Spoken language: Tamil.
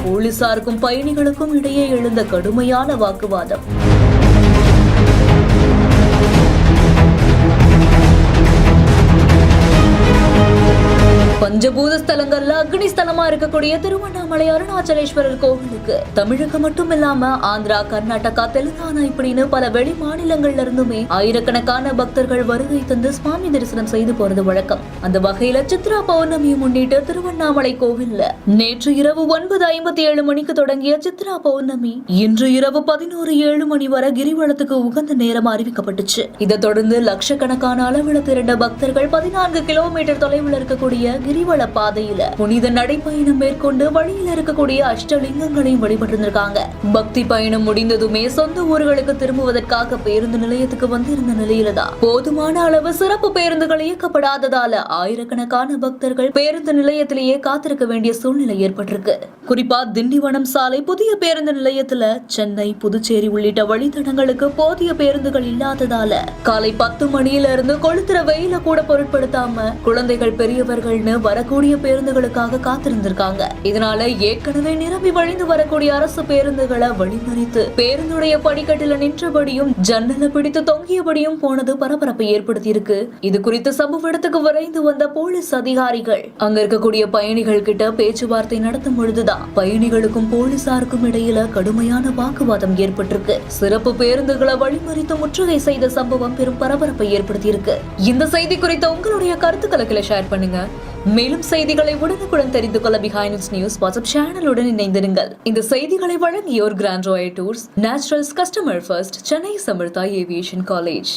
போலீசாருக்கும் பயணிகளுக்கும் இடையே எழுந்த கடுமையான வாக்குவாதம். பஞ்சபூத ஸ்தலங்கள்ல அக்னி ஸ்தலமா இருக்கக்கூடிய திருவண்ணாமலை அருணாச்சலேஸ்வரர் கோவிலுக்கு தமிழகம் மட்டும் இல்லாம ஆந்திரா, கர்நாடகா, தெலுங்கானா இப்படின்னு பல வெளி மாநிலங்கள்ல இருந்துமே ஆயிரக்கணக்கான பக்தர்கள் வருகை தந்து சுவாமி தரிசனம் செய்து போறது வழக்கம். அந்த வகையில சித்ரா பௌர்ணமியை முன்னிட்டு திருவண்ணாமலை கோவில்ல நேற்று இரவு 9:57 மணிக்கு தொடங்கிய சித்ரா பௌர்ணமி இன்று இரவு 11:07 மணி வரை கிரிவலத்துக்கு உகந்த நேரம் அறிவிக்கப்பட்டுச்சு. இதை தொடர்ந்து லட்சக்கணக்கான அளவில் திரண்ட பக்தர்கள் 14 கிலோமீட்டர் தொலைவில் இருக்கக்கூடிய கிரிவல பாதையில புனித நடைப்பயணம் மேற்கொண்டு வழியில் இருக்கக்கூடிய அஷ்டலிங்கங்களையும் வழிபட்டிருந்திருக்காங்க. பக்தி பயணம் முடிந்ததுமே சொந்த ஊர்களுக்கு திரும்புவதற்காக பேருந்து நிலையத்துக்கு வந்திருந்த நிலையில தான் போதுமான அளவு சிறப்பு பேருந்துகள் இயக்கப்படாததால ஆயிரக்கணக்கான பக்தர்கள் பேருந்து நிலையத்திலேயே காத்திருக்க வேண்டிய சூழ்நிலை ஏற்பட்டிருக்கு. குறிப்பா திண்டிவனம் சாலை புதிய பேருந்து நிலையத்துல சென்னை, புதுச்சேரி உள்ளிட்ட வழித்தடங்களுக்கு போதிய பேருந்துகள் இல்லாததால காலை 10 மணியில இருந்து கொளுத்துற வெயில கூட பொருட்படுத்தாம குழந்தைகள், பெரியவர்கள்னு வரக்கூடிய பேருந்துகளுக்காக காத்திருந்திருக்காங்க. இதனால ஏற்கனவே நிரம்பி வழிந்து வரக்கூடிய அரசு பேருந்துகளை வழிமறித்து பேருந்துடைய படிக்கட்டில நின்றபடியும் ஜன்னல பிடித்து தொங்கியபடியும் போனது பரபரப்பை ஏற்படுத்தி இருக்கு. இது குறித்து சம்பவ இடத்துக்கு விரைந்து வந்த போலீஸ் அதிகாரிகள் அங்க இருக்கக்கூடிய பயணிகள் கிட்ட பேச்சுவார்த்தை நடத்தும் பொழுதுதான் பயணிகளுக்கும் போலீசாருக்கும் இடையில கடுமையான வாக்குவாதம் ஏற்பட்டிருக்கு. சிறப்பு பேருந்துகளை வழிமறித்து முற்றுகை செய்த சம்பவம் பெரும் பரபரப்பை ஏற்படுத்தி இருக்கு. இந்த செய்தி குறித்த உங்களுடைய கருத்துக்களை ஷேர் பண்ணுங்க. மேலும் செய்திகளை உடனுக்குடன் தெரிந்து கொள்ள பிஹைண்ட் நியூஸ் வாட்ஸ்அப் சேனலுடன் இணைந்திருங்கள். இந்த செய்திகளை வழங்கியோர் grand royal tours, Naturals, customer first, Chennai Samartha aviation college.